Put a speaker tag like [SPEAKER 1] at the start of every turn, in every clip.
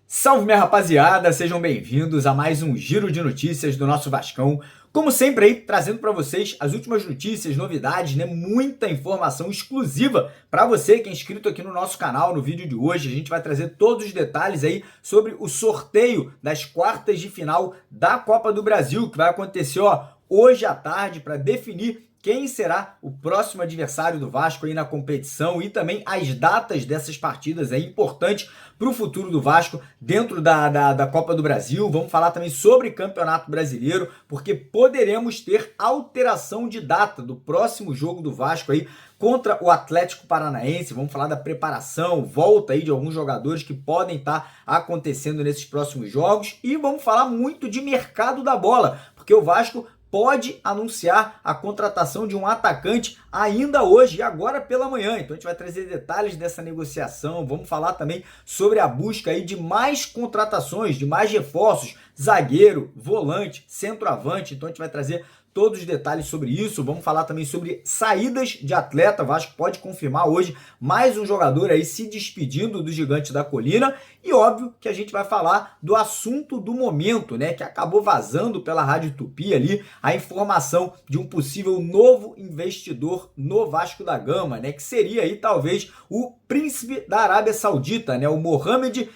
[SPEAKER 1] Salve, minha rapaziada, sejam bem-vindos a mais um giro de notícias do nosso Vascão. Como sempre aí, trazendo para vocês as últimas notícias, novidades, né? Muita informação exclusiva para você que é inscrito aqui no nosso canal. No vídeo de hoje a gente vai trazer todos os detalhes aí sobre o sorteio das quartas de final da Copa do Brasil, que vai acontecer hoje à tarde para definir quem será o próximo adversário do Vasco aí na competição e também as datas dessas partidas aí importantes para o futuro do Vasco dentro da Copa do Brasil. Vamos falar também sobre Campeonato Brasileiro, porque poderemos ter alteração de data do próximo jogo do Vasco aí contra o Atlético Paranaense. Vamos falar da preparação, volta aí de alguns jogadores que podem estar acontecendo nesses próximos jogos e vamos falar muito de mercado da bola, porque o Vasco pode anunciar a contratação de um atacante ainda hoje e agora pela manhã. Então a gente vai trazer detalhes dessa negociação, vamos falar também sobre a busca aí de mais contratações, de mais reforços, zagueiro, volante, centroavante. Então a gente vai trazer todos os detalhes sobre isso. Vamos falar também sobre saídas de atleta. O Vasco pode confirmar hoje mais um jogador aí se despedindo do Gigante da Colina. E óbvio que a gente vai falar do assunto do momento, né? Que acabou vazando pela Rádio Tupi ali a informação de um possível novo investidor no Vasco da Gama, né? Que seria aí talvez o príncipe da Arábia Saudita, né? O Mohammed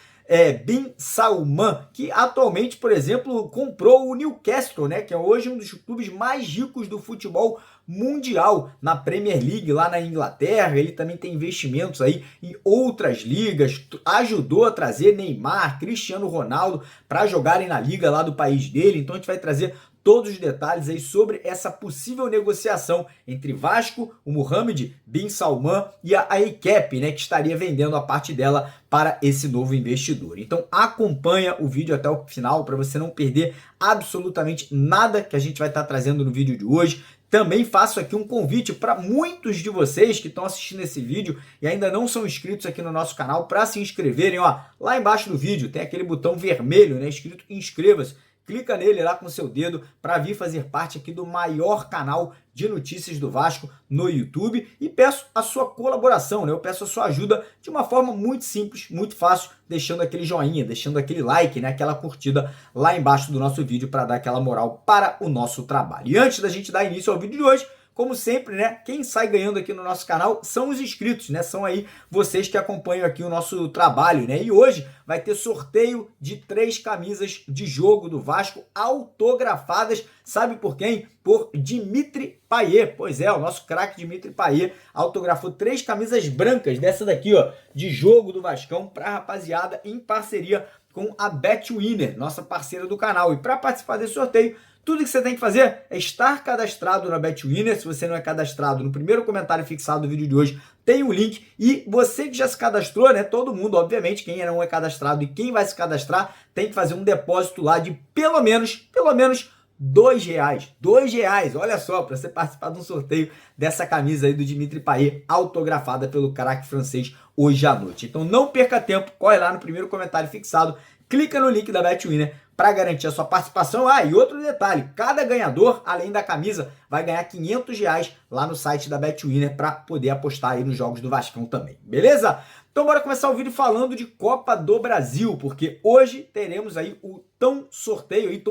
[SPEAKER 1] Bin Salman, que atualmente, por exemplo, comprou o Newcastle, né, que é hoje um dos clubes mais ricos do futebol mundial na Premier League lá na Inglaterra. Ele também tem investimentos aí em outras ligas, ajudou a trazer Neymar, Cristiano Ronaldo para jogarem na liga lá do país dele. Então a gente vai trazer todos os detalhes aí sobre essa possível negociação entre Vasco, o Mohammed Bin Salman e a AECAP, né, que estaria vendendo a parte dela para esse novo investidor. Então acompanha o vídeo até o final para você não perder absolutamente nada que a gente vai estar trazendo no vídeo de hoje. Também faço aqui um convite para muitos de vocês que estão assistindo esse vídeo e ainda não são inscritos aqui no nosso canal para se inscreverem. Lá embaixo do vídeo tem aquele botão vermelho, né, escrito inscreva-se. Clica nele lá com o seu dedo para vir fazer parte aqui do maior canal de notícias do Vasco no YouTube e peço a sua colaboração, né? Eu peço a sua ajuda de uma forma muito simples, muito fácil, deixando aquele joinha, deixando aquele like, né? Aquela curtida lá embaixo do nosso vídeo para dar aquela moral para o nosso trabalho. E antes da gente dar início ao vídeo de hoje, como sempre, né, quem sai ganhando aqui no nosso canal são os inscritos, né? São aí vocês que acompanham aqui o nosso trabalho, né? E hoje vai ter sorteio de 3 camisas de jogo do Vasco autografadas, sabe por quem? Por Dimitri Payet. Pois é, o nosso craque Dimitri Payet autografou 3 camisas brancas dessa daqui, de jogo do Vascão para a rapaziada em parceria com a Betwinner, nossa parceira do canal. E para participar desse sorteio, tudo que você tem que fazer é estar cadastrado na Betwinner. Se você não é cadastrado, no primeiro comentário fixado do vídeo de hoje tem o link. E você que já se cadastrou, né? Todo mundo, obviamente, quem não é cadastrado e quem vai se cadastrar tem que fazer um depósito lá de pelo menos R$2. R$2, olha só, para você participar de um sorteio dessa camisa aí do Dimitri Payet, autografada pelo craque francês hoje à noite. Então não perca tempo, corre lá no primeiro comentário fixado, clica no link da Betwinner para garantir a sua participação. E outro detalhe, cada ganhador, além da camisa, vai ganhar R$500 lá no site da Betwinner para poder apostar aí nos jogos do Vascão também, beleza? Então bora começar o vídeo falando de Copa do Brasil, porque hoje teremos aí o tão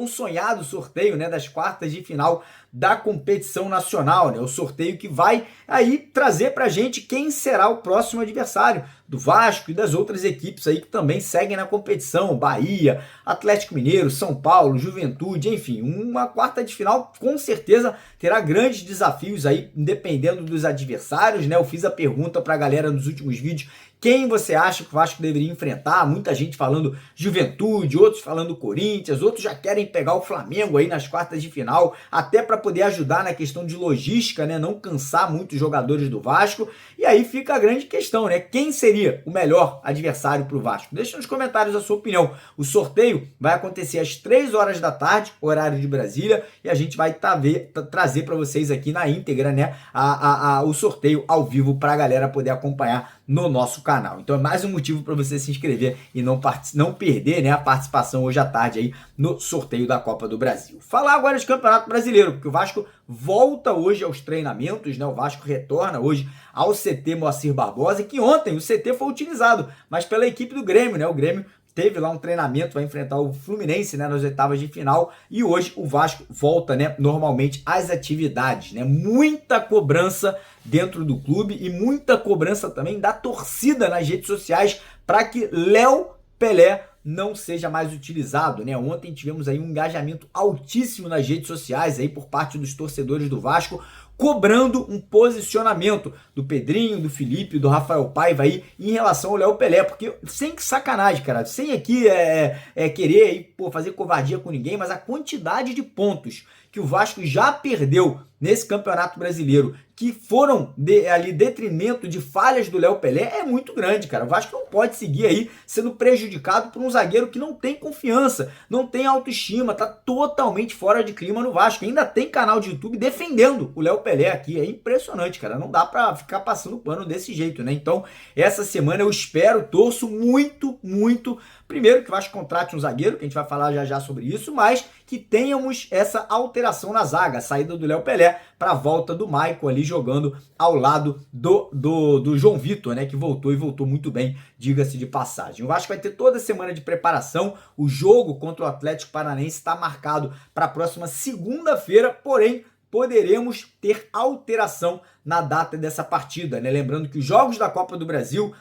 [SPEAKER 1] sonhado sorteio, né, das quartas de final da competição nacional, né, o sorteio que vai aí trazer pra gente quem será o próximo adversário do Vasco e das outras equipes aí que também seguem na competição, Bahia, Atlético Mineiro, São Paulo, Juventude, enfim, uma quarta de final com certeza terá grandes desafios aí, dependendo dos adversários, né, eu fiz a pergunta pra galera nos últimos vídeos, quem você acha que o Vasco deveria enfrentar? Muita gente falando Juventude, outros falando Corinthians, outros já querem pegar o Flamengo aí nas quartas de final, até para poder ajudar na questão de logística, né? Não cansar muito os jogadores do Vasco. E aí fica a grande questão, né? Quem seria o melhor adversário para o Vasco? Deixa nos comentários a sua opinião. O sorteio vai acontecer às 3 horas da tarde, horário de Brasília, e a gente vai trazer para vocês aqui na íntegra, né? O sorteio ao vivo para a galera poder acompanhar no nosso canal. Então é mais um motivo para você se inscrever e não perder, né, a participação hoje à tarde aí no sorteio da Copa do Brasil. Falar agora de Campeonato Brasileiro, porque o Vasco volta hoje aos treinamentos, né? O Vasco retorna hoje ao CT Moacir Barbosa, que ontem o CT foi utilizado, mas pela equipe do Grêmio, né? O Grêmio teve lá um treinamento, vai enfrentar o Fluminense, né, nas oitavas de final, e hoje o Vasco volta, né, normalmente às atividades, né? Muita cobrança dentro do clube e muita cobrança também da torcida nas redes sociais para que Léo Pelé não seja mais utilizado, né? Ontem tivemos aí um engajamento altíssimo nas redes sociais aí por parte dos torcedores do Vasco, cobrando um posicionamento do Pedrinho, do Felipe, do Rafael Paiva aí em relação ao Léo Pelé, porque sem sacanagem, cara, sem aqui querer aí, pô, fazer covardia com ninguém, mas a quantidade de pontos que o Vasco já perdeu nesse Campeonato Brasileiro, que foram ali detrimento de falhas do Léo Pelé, é muito grande, cara. O Vasco não pode seguir aí sendo prejudicado por um zagueiro que não tem confiança, não tem autoestima, tá totalmente fora de clima no Vasco. Ainda tem canal de YouTube defendendo o Léo Pelé aqui, é impressionante, cara. Não dá pra ficar passando pano desse jeito, né? Então, essa semana eu espero, torço muito, muito, primeiro que o Vasco contrate um zagueiro, que a gente vai falar já já sobre isso, mas que tenhamos essa alteração na zaga, a saída do Léo Pelé para a volta do Maicon ali jogando ao lado do João Vitor, né, que voltou e voltou muito bem, diga-se de passagem. O Vasco vai ter toda a semana de preparação, o jogo contra o Atlético Paranaense está marcado para a próxima segunda-feira, porém poderemos ter alteração na data dessa partida, né? Lembrando que os jogos da Copa do Brasil,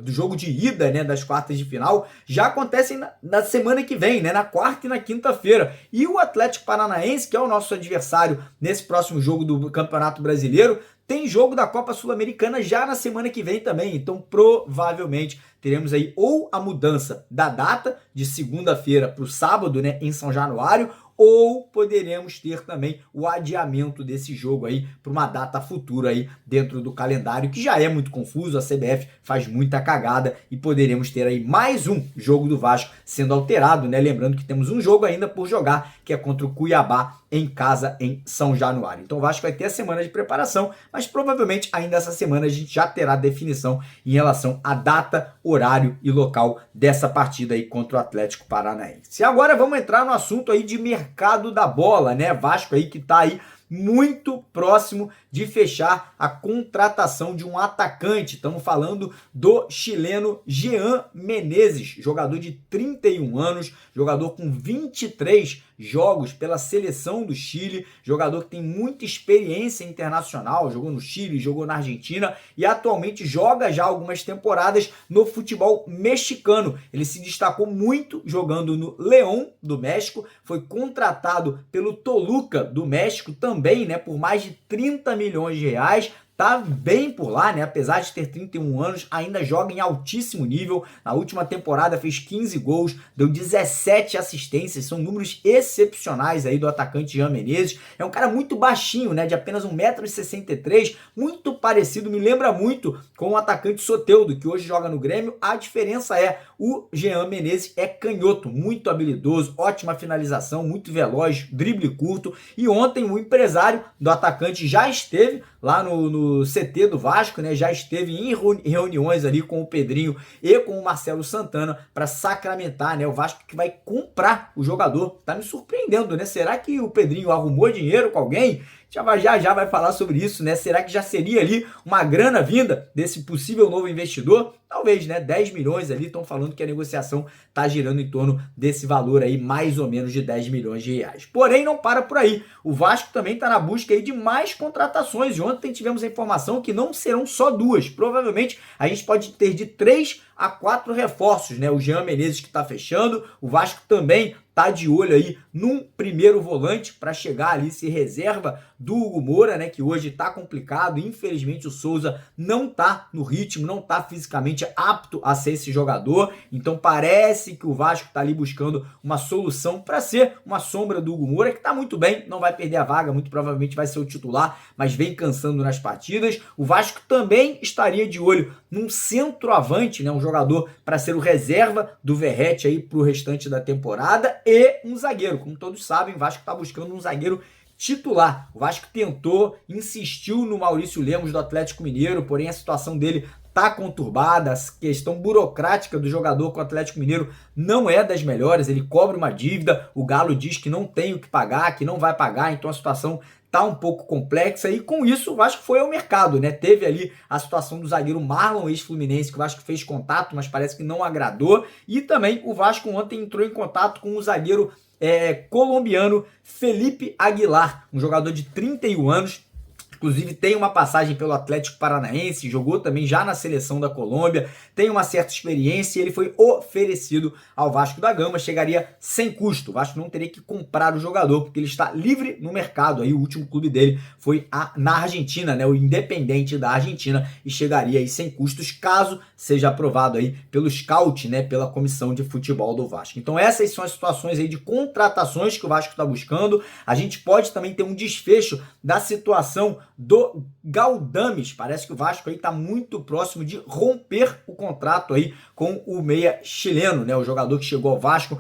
[SPEAKER 1] do jogo de ida, né, das quartas de final, já acontecem na semana que vem, né, na quarta e na quinta-feira. E o Atlético Paranaense, que é o nosso adversário nesse próximo jogo do Campeonato Brasileiro, tem jogo da Copa Sul-Americana já na semana que vem também. Então, provavelmente, teremos aí ou a mudança da data de segunda-feira para o sábado, né, em São Januário, ou poderemos ter também o adiamento desse jogo aí para uma data futura aí dentro do calendário, que já é muito confuso, a CBF faz muita cagada e poderemos ter aí mais um jogo do Vasco sendo alterado, né? Lembrando que temos um jogo ainda por jogar, que é contra o Cuiabá em casa em São Januário. Então o Vasco vai ter a semana de preparação, mas provavelmente ainda essa semana a gente já terá definição em relação à data, horário e local dessa partida aí contra o Atlético Paranaense. E agora vamos entrar no assunto aí de mercado da bola, né? Vasco aí que tá aí muito próximo de fechar a contratação de um atacante. Estamos falando do chileno Jean Menezes, jogador de 31 anos, jogador com 23 jogos pela seleção do Chile, jogador que tem muita experiência internacional, jogou no Chile, jogou na Argentina e atualmente joga já algumas temporadas no futebol mexicano. Ele se destacou muito jogando no León do México, foi contratado pelo Toluca do México também, né, por mais de 30 milhões de reais. Tá bem por lá, né? Apesar de ter 31 anos, ainda joga em altíssimo nível. Na última temporada fez 15 gols, deu 17 assistências, são números excepcionais aí do atacante Jean Menezes. É um cara muito baixinho, né? De apenas 1,63 m, muito parecido, me lembra muito com o atacante Soteldo, que hoje joga no Grêmio. A diferença é o Jean Menezes é canhoto, muito habilidoso, ótima finalização, muito veloz, drible curto. E ontem o empresário do atacante já esteve lá no CT do Vasco, né? Já esteve em reuniões ali com o Pedrinho e com o Marcelo Santana para sacramentar, né? O Vasco que vai comprar o jogador. Tá me surpreendendo, né? Será que o Pedrinho arrumou dinheiro com alguém? Já vai falar sobre isso, né? Será que já seria ali uma grana vinda desse possível novo investidor? Talvez, né? 10 milhões ali, estão falando que a negociação tá girando em torno desse valor aí, mais ou menos de 10 milhões de reais. Porém, não para por aí. O Vasco também tá na busca aí de mais contratações. E ontem tivemos a informação que não serão só duas. Provavelmente a gente pode ter de 3 a 4 reforços, né? O Jean Menezes que tá fechando, o Vasco também tá de olho aí num primeiro volante para chegar ali, ser reserva do Hugo Moura, né, que hoje tá complicado. Infelizmente o Souza não tá no ritmo, não tá fisicamente apto a ser esse jogador. Então parece que o Vasco tá ali buscando uma solução para ser uma sombra do Hugo Moura, que tá muito bem, não vai perder a vaga, muito provavelmente vai ser o titular, mas vem cansando nas partidas. O Vasco também estaria de olho num centroavante, né, um jogador para ser o reserva do Verratti aí pro restante da temporada, e um zagueiro. Como todos sabem, o Vasco está buscando um zagueiro titular. O Vasco tentou, insistiu no Maurício Lemos do Atlético Mineiro, porém a situação dele tá conturbada, a questão burocrática do jogador com o Atlético Mineiro não é das melhores, ele cobra uma dívida, o Galo diz que não tem o que pagar, que não vai pagar, então a situação tá um pouco complexa e com isso o Vasco foi ao mercado, né? Teve ali a situação do zagueiro Marlon, ex-Fluminense, que o Vasco fez contato, mas parece que não agradou, e também o Vasco ontem entrou em contato com o zagueiro colombiano Felipe Aguilar, um jogador de 31 anos, inclusive tem uma passagem pelo Atlético Paranaense, jogou também já na seleção da Colômbia, tem uma certa experiência e ele foi oferecido ao Vasco da Gama, chegaria sem custo. O Vasco não teria que comprar o jogador, porque ele está livre no mercado. Aí o último clube dele foi na Argentina, né, o Independente da Argentina, e chegaria aí sem custos, caso seja aprovado aí pelo scout, né, pela comissão de futebol do Vasco. Então essas são as situações aí de contratações que o Vasco está buscando. A gente pode também ter um desfecho da situação do Galdames. Parece que o Vasco aí está muito próximo de romper o contrato aí com o meia chileno, né? O jogador que chegou ao Vasco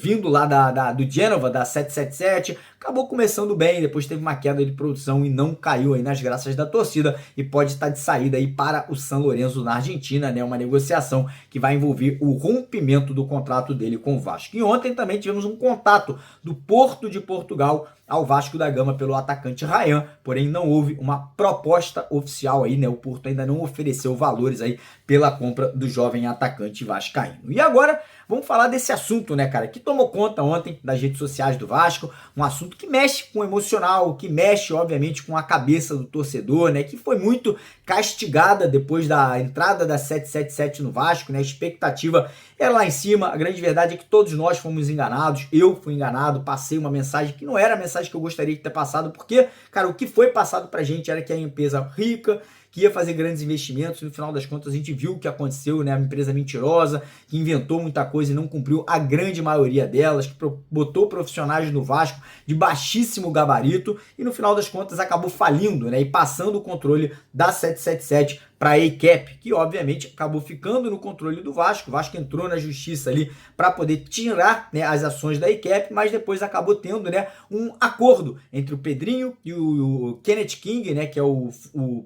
[SPEAKER 1] vindo lá do Génova, da 777, acabou começando bem, depois teve uma queda de produção e não caiu aí nas graças da torcida e pode estar de saída aí para o San Lorenzo na Argentina, né? Uma negociação que vai envolver o rompimento do contrato dele com o Vasco. E ontem também tivemos um contato do Porto de Portugal ao Vasco da Gama pelo atacante Ryan, porém não houve uma proposta oficial aí, né? O Porto ainda não ofereceu valores aí pela compra do jovem atacante vascaíno. E agora vamos falar desse assunto, né, cara, que tomou conta ontem das redes sociais do Vasco, um assunto que mexe com o emocional, que mexe, obviamente, com a cabeça do torcedor, né, que foi muito castigada depois da entrada da 777 no Vasco, né, a expectativa era lá em cima, a grande verdade é que todos nós fomos enganados, eu fui enganado, passei uma mensagem que não era a mensagem que eu gostaria de ter passado, porque, cara, o que foi passado pra gente era que a empresa rica, que ia fazer grandes investimentos, no final das contas a gente viu o que aconteceu, né? Uma empresa mentirosa, que inventou muita coisa e não cumpriu a grande maioria delas, que botou profissionais no Vasco de baixíssimo gabarito e no final das contas acabou falindo, né? E passando o controle da 777 para a EICAP, que obviamente acabou ficando no controle do Vasco. O Vasco entrou na justiça ali para poder tirar, né, as ações da EICAP, mas depois acabou tendo, né, um acordo entre o Pedrinho e o Kenneth King, né, que é o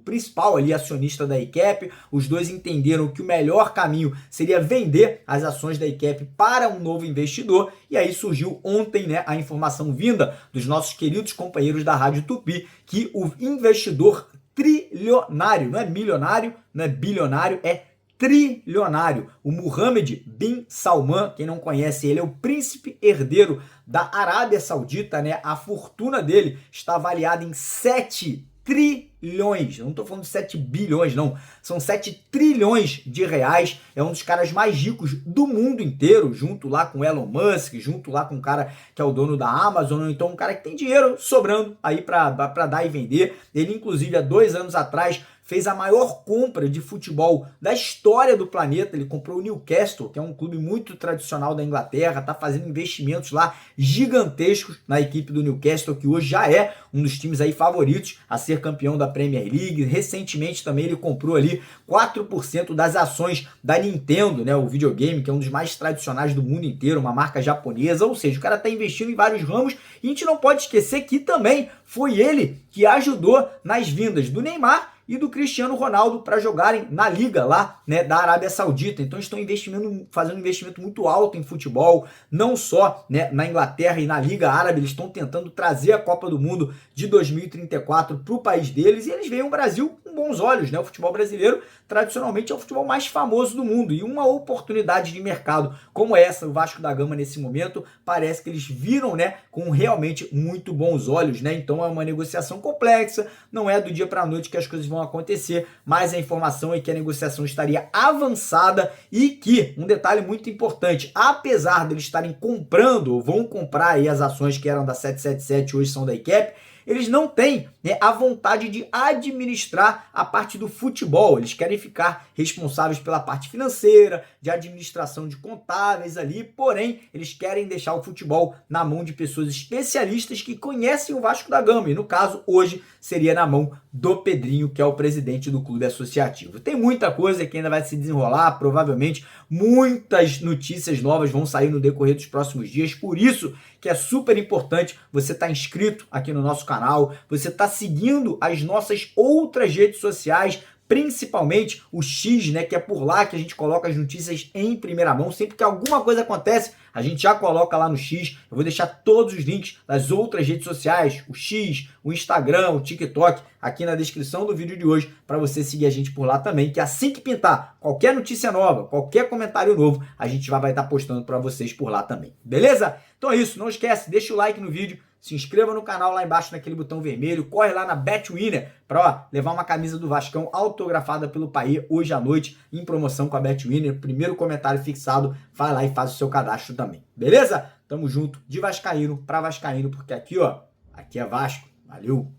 [SPEAKER 1] principal ali acionista da EICAP. Os dois entenderam que o melhor caminho seria vender as ações da EICAP para um novo investidor, e aí surgiu ontem, né, a informação vinda dos nossos queridos companheiros da Rádio Tupi que o investidor trilionário, não é milionário, não é bilionário, é trilionário. O Mohammed bin Salman, quem não conhece, ele é o príncipe herdeiro da Arábia Saudita, né? A fortuna dele está avaliada em 7 trilhões, eu não estou falando de 7 bilhões, não, são 7 trilhões de reais, é um dos caras mais ricos do mundo inteiro, junto lá com Elon Musk, junto lá com o cara que é o dono da Amazon, então um cara que tem dinheiro sobrando aí para dar e vender. Ele, inclusive, há 2 anos atrás, fez a maior compra de futebol da história do planeta. Ele comprou o Newcastle, que é um clube muito tradicional da Inglaterra, está fazendo investimentos lá gigantescos na equipe do Newcastle, que hoje já é um dos times aí favoritos a ser campeão da Premier League. Recentemente também ele comprou ali 4% das ações da Nintendo, né, o videogame, que é um dos mais tradicionais do mundo inteiro, uma marca japonesa. Ou seja, o cara está investindo em vários ramos e a gente não pode esquecer que também foi ele que ajudou nas vindas do Neymar e do Cristiano Ronaldo para jogarem na liga lá, né, da Arábia Saudita. Então estão fazendo um investimento muito alto em futebol, não só, né, na Inglaterra e na Liga Árabe. Eles estão tentando trazer a Copa do Mundo de 2034 para o país deles, e eles veem o Brasil com bons olhos, né? O futebol brasileiro tradicionalmente é o futebol mais famoso do mundo, e uma oportunidade de mercado como essa, o Vasco da Gama nesse momento, parece que eles viram, né, com realmente muito bons olhos, né? Então é uma negociação complexa, não é do dia para a noite que as coisas vão acontecer, mas a informação é que a negociação estaria avançada e que, um detalhe muito importante, apesar deles estarem comprando, ou vão comprar aí as ações que eram da 777, hoje são da EICAP, eles não têm, né, a vontade de administrar a parte do futebol. Eles querem ficar responsáveis pela parte financeira, de administração de contábeis ali, porém, eles querem deixar o futebol na mão de pessoas especialistas que conhecem o Vasco da Gama, e no caso, hoje, seria na mão do Pedrinho, que é o presidente do clube associativo. Tem muita coisa que ainda vai se desenrolar, provavelmente muitas notícias novas vão sair no decorrer dos próximos dias, por isso que é super importante você estar inscrito aqui no nosso canal, você estar seguindo as nossas outras redes sociais principalmente o X, né, que é por lá que a gente coloca as notícias em primeira mão. Sempre que alguma coisa acontece, a gente já coloca lá no X. Eu vou deixar todos os links das outras redes sociais, o X, o Instagram, o TikTok, aqui na descrição do vídeo de hoje, para você seguir a gente por lá também, que assim que pintar qualquer notícia nova, qualquer comentário novo, a gente vai estar postando para vocês por lá também. Beleza? Então é isso, não esquece, deixa o like no vídeo, se inscreva no canal lá embaixo naquele botão vermelho, corre lá na Betwinner para levar uma camisa do Vascão autografada pelo Paê hoje à noite, em promoção com a Betwinner. Primeiro comentário fixado, vai lá e faz o seu cadastro também. Beleza? Tamo junto, de vascaíno para vascaíno, porque aqui, ó, aqui é Vasco. Valeu!